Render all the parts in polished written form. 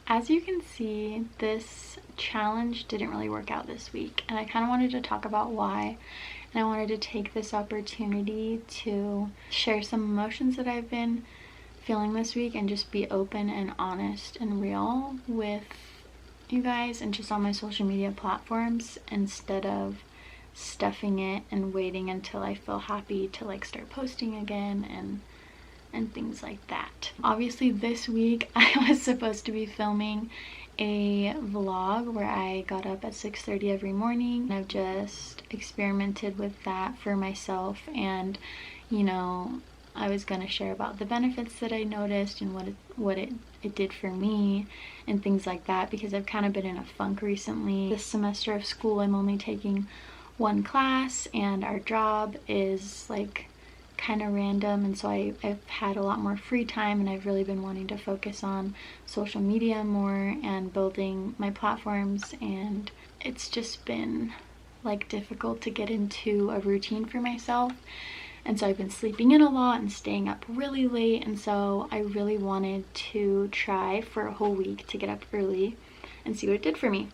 as you can see, this challenge didn't really work out this week, and I kind of wanted to talk about why. And I wanted to take this opportunity to share some emotions that I've been feeling this week and just be open and honest and real with you guys and just on my social media platforms, instead of stuffing it and waiting until I feel happy to like start posting again and things like that. Obviously this week I was supposed to be filming a vlog where I got up at 6:30 every morning. I've just experimented with that for myself, and you know, I was going to share about the benefits that I noticed and what it did for me and things like that, because I've kind of been in a funk recently. This semester of school I'm only taking one class, and our job is like kind of random, and so I've had a lot more free time, and I've really been wanting to focus on social media more and building my platforms, and it's just been like difficult to get into a routine for myself. And so I've been sleeping in a lot and staying up really late, and so I really wanted to try for a whole week to get up early and see what it did for me.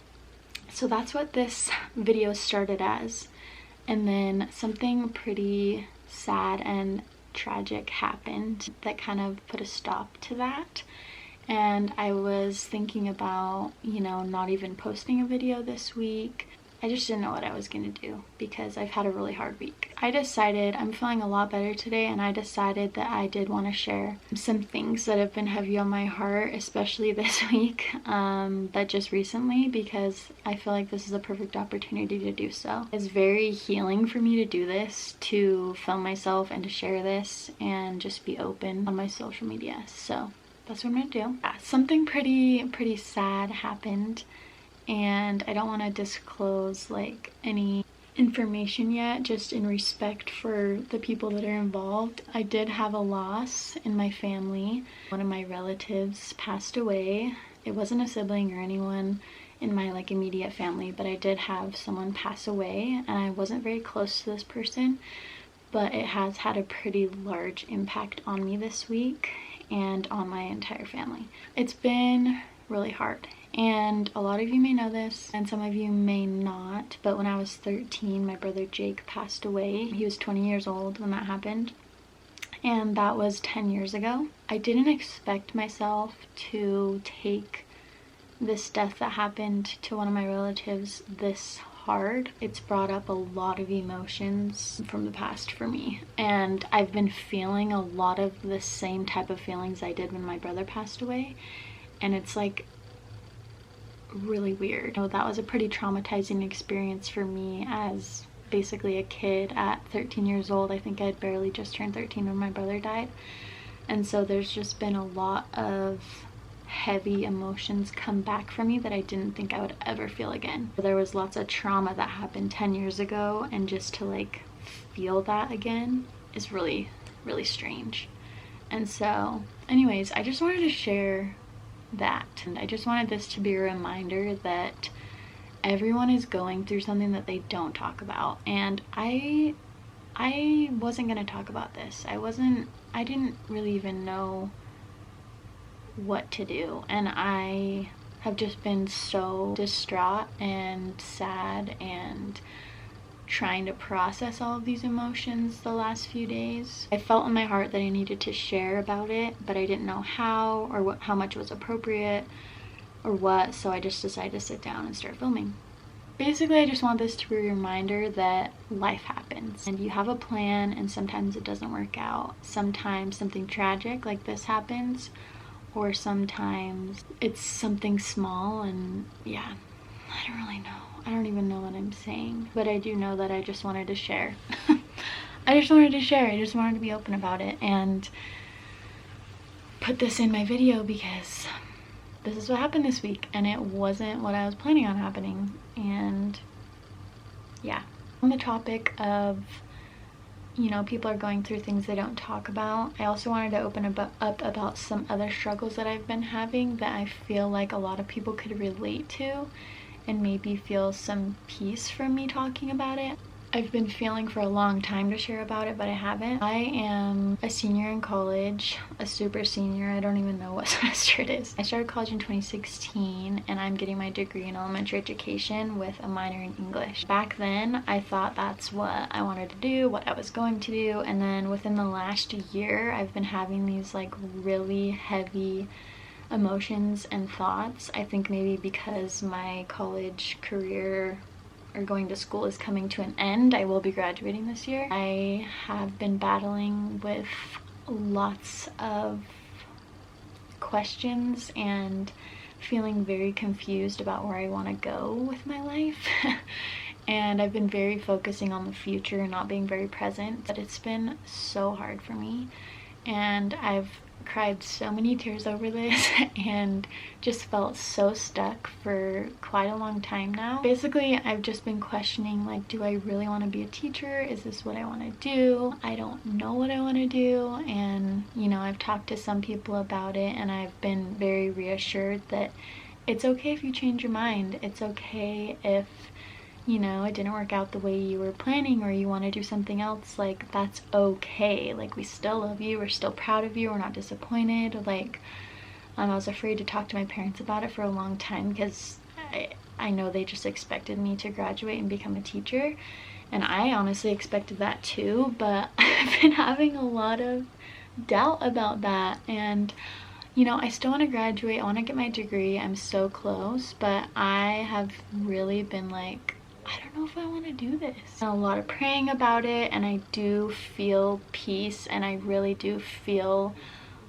So that's what this video started as. And then something pretty sad and tragic happened that kind of put a stop to that. And I was thinking about, you know, not even posting a video this week. I just didn't know what I was gonna do because I've had a really hard week. I decided, I'm feeling a lot better today, and I decided that I did want to share some things that have been heavy on my heart, especially this week, but just recently, because I feel like this is a perfect opportunity to do so. It's very healing for me to do this, to film myself and to share this and just be open on my social media. So that's what I'm gonna do. Yeah, something pretty sad happened, and I don't want to disclose like any information yet, just in respect for the people that are involved. I did have a loss in my family. One of my relatives passed away. It wasn't a sibling or anyone in my like immediate family, but I did have someone pass away, and I wasn't very close to this person, but it has had a pretty large impact on me this week and on my entire family. It's been really hard. And a lot of you may know this, and some of you may not, but when I was 13, my brother Jake passed away. He was 20 years old when that happened, and that was 10 years ago. I didn't expect myself to take this death that happened to one of my relatives this hard. It's brought up a lot of emotions from the past for me, and I've been feeling a lot of the same type of feelings I did when my brother passed away, and it's like really weird. That was a pretty traumatizing experience for me as basically a kid at 13 years old. I think I had barely just turned 13 when my brother died, and so there's just been a lot of heavy emotions come back for me that I didn't think I would ever feel again. There was lots of trauma that happened 10 years ago, and just to like feel that again is really strange. And so anyways, I just wanted to share that, and I just wanted this to be a reminder that everyone is going through something that they don't talk about. And I wasn't gonna talk about this. I didn't really even know what to do, and I have just been so distraught and sad and trying to process all of these emotions the last few days. I felt in my heart that I needed to share about it, but I didn't know how or how much was appropriate or what, so I just decided to sit down and start filming. Basically, I just want this to be a reminder that life happens, and you have a plan, and sometimes it doesn't work out. Sometimes something tragic like this happens, or sometimes it's something small, and yeah, I don't really know. I don't even know what I'm saying, but I do know that I just wanted to share. I just wanted to be open about it and put this in my video, because this is what happened this week, and it wasn't what I was planning on happening. And yeah, on the topic of, you know, people are going through things they don't talk about, I also wanted to open up about some other struggles that I've been having that I feel like a lot of people could relate to and maybe feel some peace from me talking about it. I've been feeling for a long time to share about it, but I haven't. I am a senior in college, a super senior. I don't even know what semester it is. I started college in 2016 and I'm getting my degree in elementary education with a minor in English. Back then, I thought that's what I wanted to do, what I was going to do, and then within the last year, I've been having these like really heavy emotions and thoughts. I think maybe because my college career or going to school is coming to an end. I will be graduating this year. I have been battling with lots of questions and feeling very confused about where I want to go with my life. And I've been very focusing on the future and not being very present, but it's been so hard for me. And I've cried so many tears over this and just felt so stuck for quite a long time now. Basically, I've just been questioning, like, do I really want to be a teacher? Is this what I want to do? I don't know what I want to do. And, you know, I've talked to some people about it and I've been very reassured that it's okay if you change your mind. It's okay if, you know, it didn't work out the way you were planning or you want to do something else. Like, that's okay. Like, we still love you, we're still proud of you, we're not disappointed. Like, I was afraid to talk to my parents about it for a long time because I know they just expected me to graduate and become a teacher, and I honestly expected that too, but I've been having a lot of doubt about that. And you know, I still want to graduate, I want to get my degree, I'm so close, but I have really been like, I don't know if I want to do this. A lot of praying about it, and I do feel peace, and I really do feel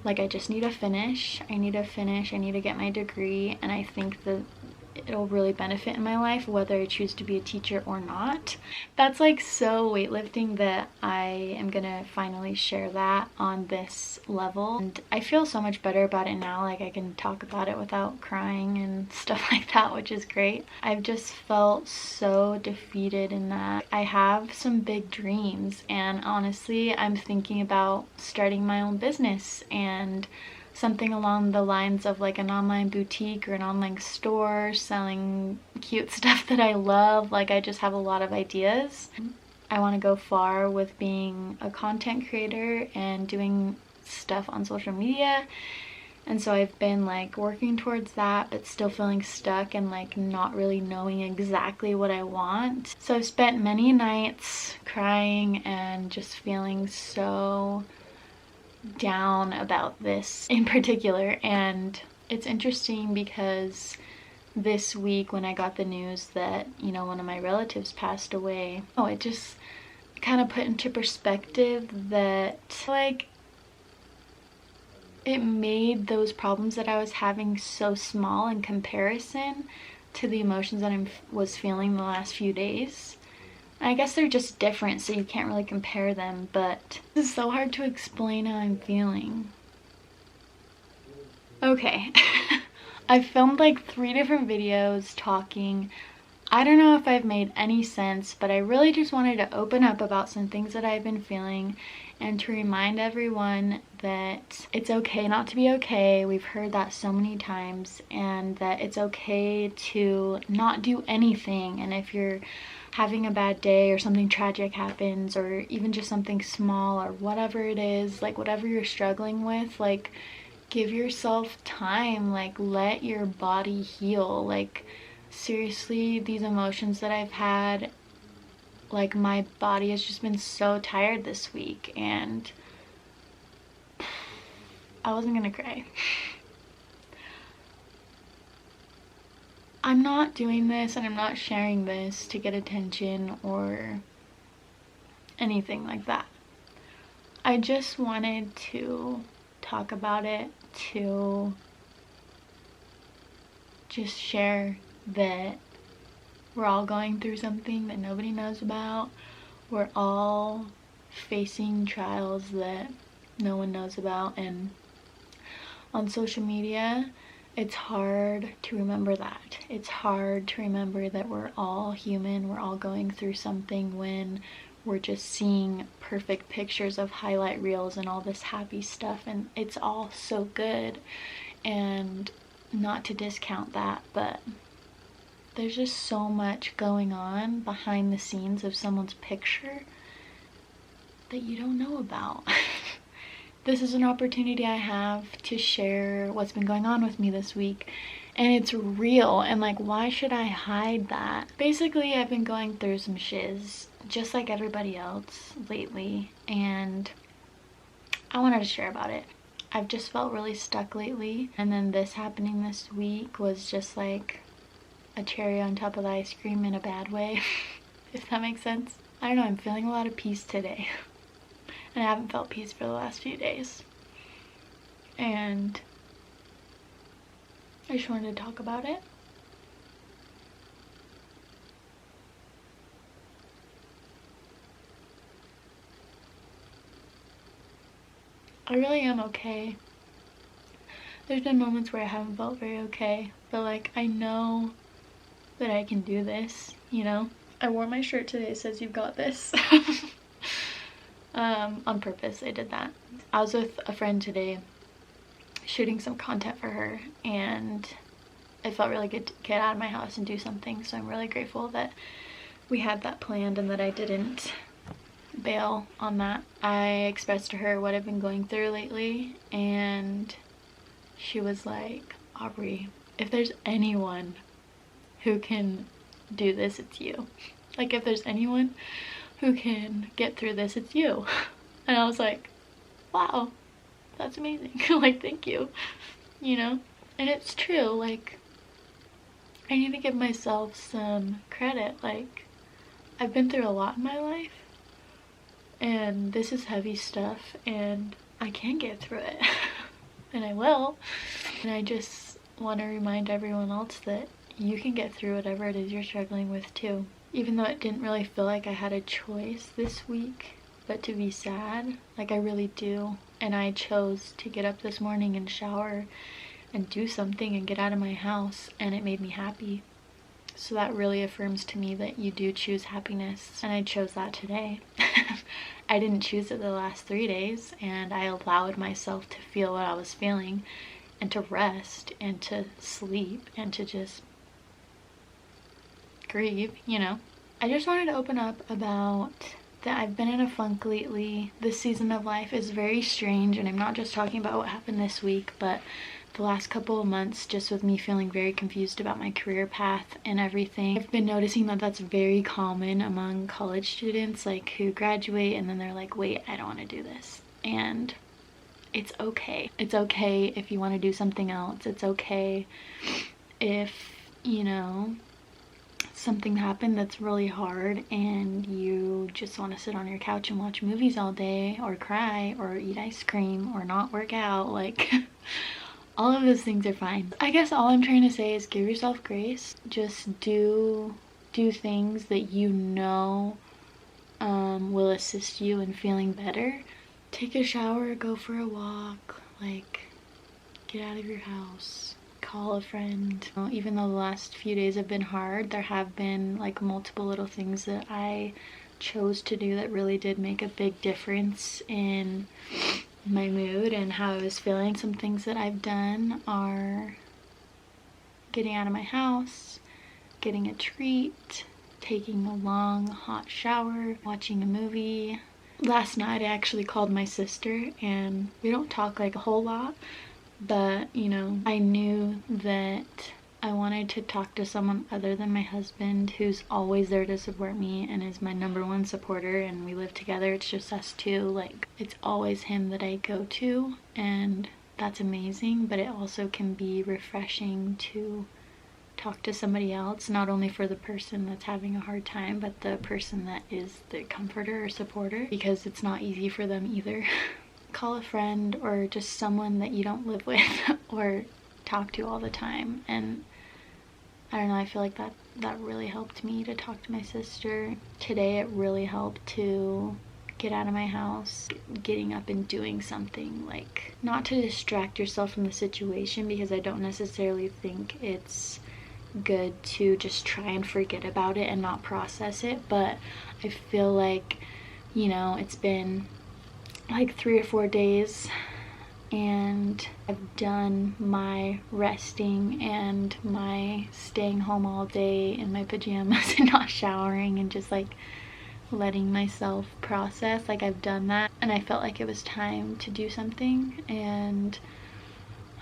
like I just need to finish. I need to get my degree, and I think that it'll really benefit in my life whether I choose to be a teacher or not. That's like so weightlifting that I am gonna finally share that on this level, and I feel so much better about it now. Like, I can talk about it without crying and stuff like that, which is great. I've just felt so defeated in that. I have some big dreams, and honestly, I'm thinking about starting my own business and something along the lines of like an online boutique or an online store selling cute stuff that I love. Like, I just have a lot of ideas. I want to go far with being a content creator and doing stuff on social media, and so I've been like working towards that, but still feeling stuck and like not really knowing exactly what I want. So I've spent many nights crying and just feeling so down about this in particular. And it's interesting because this week when I got the news that, you know, one of my relatives passed away, it just kind of put into perspective that like it made those problems that I was having so small in comparison to the emotions that I was feeling the last few days. I guess they're just different, so you can't really compare them, but it's so hard to explain how I'm feeling. Okay, I've filmed like 3 different videos talking. I don't know if I've made any sense, but I really just wanted to open up about some things that I've been feeling and to remind everyone that it's okay not to be okay. We've heard that so many times, and that it's okay to not do anything. And if you're having a bad day or something tragic happens, or even just something small or whatever it is, like whatever you're struggling with, like give yourself time, like let your body heal. Like seriously, these emotions that I've had, like my body has just been so tired this week, and I wasn't gonna cry. I'm not doing this and I'm not sharing this to get attention or anything like that. I just wanted to talk about it, to just share that we're all going through something that nobody knows about. We're all facing trials that no one knows about, and on social media, it's hard to remember that. It's hard to remember that we're all human, we're all going through something when we're just seeing perfect pictures of highlight reels and all this happy stuff, and it's all so good. And not to discount that, but there's just so much going on behind the scenes of someone's picture that you don't know about. This is an opportunity I have to share what's been going on with me this week, and it's real, and like, why should I hide that? Basically, I've been going through some shiz just like everybody else lately, and I wanted to share about it. I've just felt really stuck lately, and then this happening this week was just like a cherry on top of the ice cream in a bad way, if that makes sense. I don't know, I'm feeling a lot of peace today. And I haven't felt peace for the last few days. And I just wanted to talk about it. I really am okay. There's been moments where I haven't felt very okay, but like, I know that I can do this, you know? I wore my shirt today, it says "You've got this." On purpose, I did that. I was with a friend today shooting some content for her, and it felt really good to get out of my house and do something, so I'm really grateful that we had that planned and that I didn't bail on that. I expressed to her what I've been going through lately, and she was like, "Aubrey, if there's anyone who can do this, it's you. Like, if there's anyone who can get through this, it's you." And I was like, wow, that's amazing. Like, thank you, you know? And it's true, like, I need to give myself some credit. Like, I've been through a lot in my life, and this is heavy stuff, and I can get through it. And I will. And I just want to remind everyone else that you can get through whatever it is you're struggling with too. Even though it didn't really feel like I had a choice this week but to be sad, like, I really do. And I chose to get up this morning and shower and do something and get out of my house, and it made me happy. So that really affirms to me that you do choose happiness, and I chose that today. I didn't choose it the last 3 days, and I allowed myself to feel what I was feeling, and to rest, and to sleep, and to just grieve, you know? I just wanted to open up about that I've been in a funk lately. This season of life is very strange, and I'm not just talking about what happened this week, but the last couple of months, just with me feeling very confused about my career path and everything. I've been noticing that that's very common among college students, like, who graduate and then they're like, wait, I don't want to do this. And it's okay. It's okay if you want to do something else. It's okay if, you know, something happened that's really hard and you just want to sit on your couch and watch movies all day, or cry, or eat ice cream, or not work out. Like, all of those things are fine. I guess all I'm trying to say is give yourself grace. Just do things that you know will assist you in feeling better. Take a shower, go for a walk, like, get out of your house. Call a friend. Even though the last few days have been hard, there have been like multiple little things that I chose to do that really did make a big difference in my mood and how I was feeling. Some things that I've done are getting out of my house, getting a treat, taking a long hot shower, watching a movie. Last night I actually called my sister, and we don't talk like a whole lot, but, you know, I knew that I wanted to talk to someone other than my husband, who's always there to support me and is my #1 supporter, and we live together. It's just us two. Like, it's always him that I go to, and that's amazing, but it also can be refreshing to talk to somebody else, not only for the person that's having a hard time, but the person that is the comforter or supporter, because it's not easy for them either. Call a friend, or just someone that you don't live with or talk to all the time. And I don't know, I feel like that really helped me to talk to my sister. Today it really helped to get out of my house, getting up and doing something, like, not to distract yourself from the situation, because I don't necessarily think it's good to just try and forget about it and not process it, but I feel like, you know, it's been like 3 or 4 days and I've done my resting and my staying home all day in my pajamas and not showering and just like letting myself process. Like, I've done that and I felt like it was time to do something. And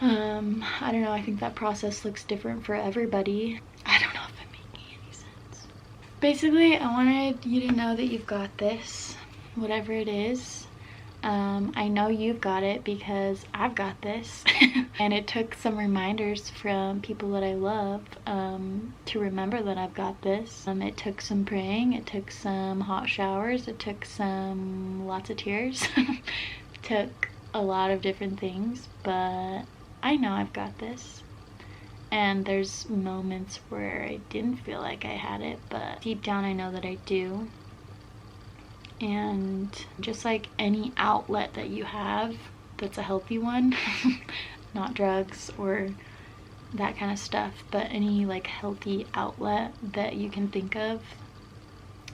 I don't know, I think that process looks different for everybody. I don't know if I'm making any sense. Basically, I wanted you to know that you've got this, whatever it is. I know you've got it because I've got this. And it took some reminders from people that I love to remember that I've got this. It took some praying, it took some hot showers, it took some lots of tears. It took a lot of different things, but I know I've got this. And there's moments where I didn't feel like I had it, but deep down I know that I do. And just like any outlet that you have that's a healthy one, not drugs or that kind of stuff, but any like healthy outlet that you can think of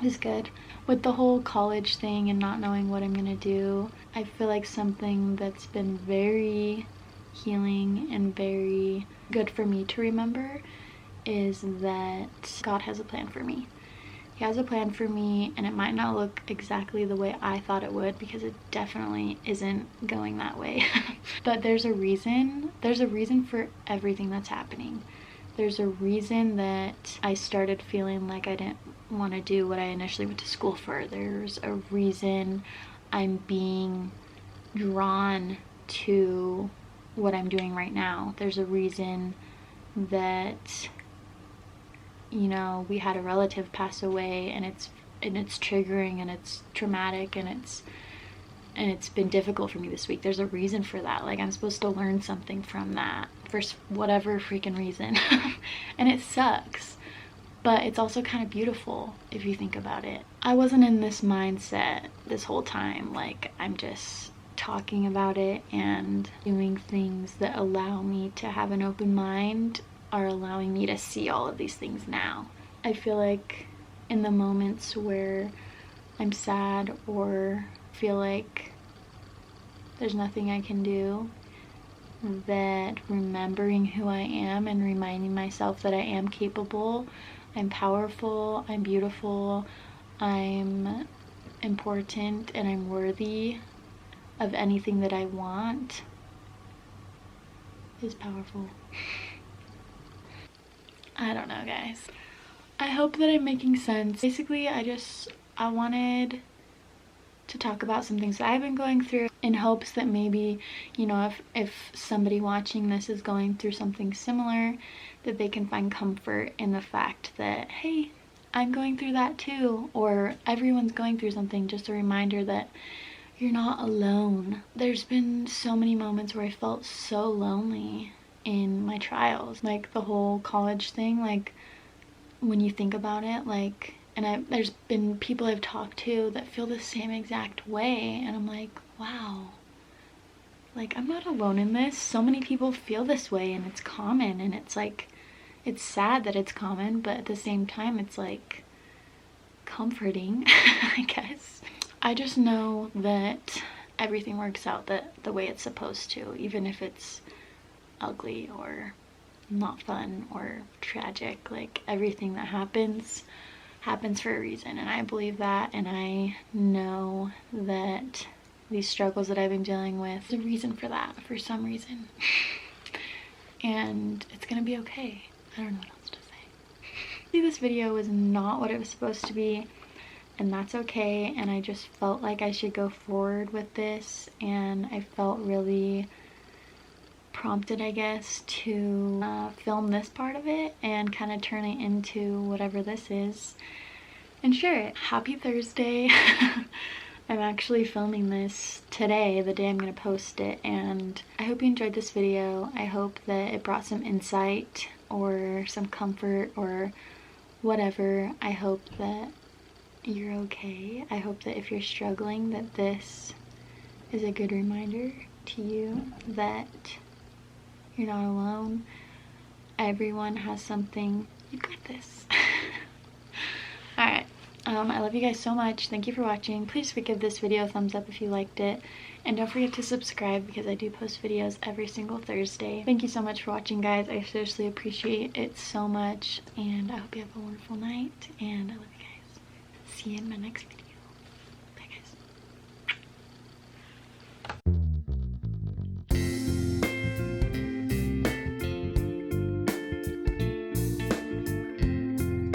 is good. With the whole college thing and not knowing what I'm gonna do, I feel like something that's been very healing and very good for me to remember is that God has a plan for me. He has a plan for me, and it might not look exactly the way I thought it would, because it definitely isn't going that way. But there's a reason. There's a reason for everything that's happening. There's a reason that I started feeling like I didn't want to do what I initially went to school for. There's a reason I'm being drawn to what I'm doing right now. There's a reason that, you know, we had a relative pass away, and it's triggering and it's traumatic and it's been difficult for me this week. There's a reason for that. Like, I'm supposed to learn something from that for whatever freaking reason. And it sucks, but it's also kind of beautiful if you think about it. I wasn't in this mindset this whole time. Like, I'm just talking about it and doing things that allow me to have an open mind are allowing me to see all of these things now. I feel like in the moments where I'm sad or feel like there's nothing I can do, that remembering who I am and reminding myself that I am capable, I'm powerful, I'm beautiful, I'm important, and I'm worthy of anything that I want is powerful. I don't know, guys. I hope that I'm making sense. Basically, I wanted to talk about some things that I've been going through in hopes that maybe, you know, if somebody watching this is going through something similar, that they can find comfort in the fact that, hey, I'm going through that too, or everyone's going through something. Just a reminder that you're not alone. There's been so many moments where I felt so lonely in my trials, like the whole college thing. Like, when you think about it, like, and there's been people I've talked to that feel the same exact way, and I'm like, wow, like, I'm not alone in this. So many people feel this way, and it's common, and it's like, it's sad that it's common, but at the same time it's like comforting. I guess I just know that everything works out the way it's supposed to, even if it's ugly or not fun or tragic. Like, everything that happens for a reason, and I believe that, and I know that these struggles that I've been dealing with, there's a reason for that, for some reason. And it's gonna be okay. I don't know what else to say. See, this video was not what it was supposed to be, and that's okay. And I just felt like I should go forward with this, and I felt really prompted, I guess, to film this part of it and kind of turn it into whatever this is and share it. Happy Thursday. I'm actually filming this today, the day I'm gonna post it, and I hope you enjoyed this video. I hope that it brought some insight or some comfort or whatever. I hope that you're okay. I hope that if you're struggling, that this is a good reminder to you that you're not alone. Everyone has something. You got this. Alright, I love you guys so much. Thank you for watching. Please give this video a thumbs up if you liked it. And don't forget to subscribe because I do post videos every single Thursday. Thank you so much for watching, guys. I seriously appreciate it so much. And I hope you have a wonderful night. And I love you guys. See you in my next video.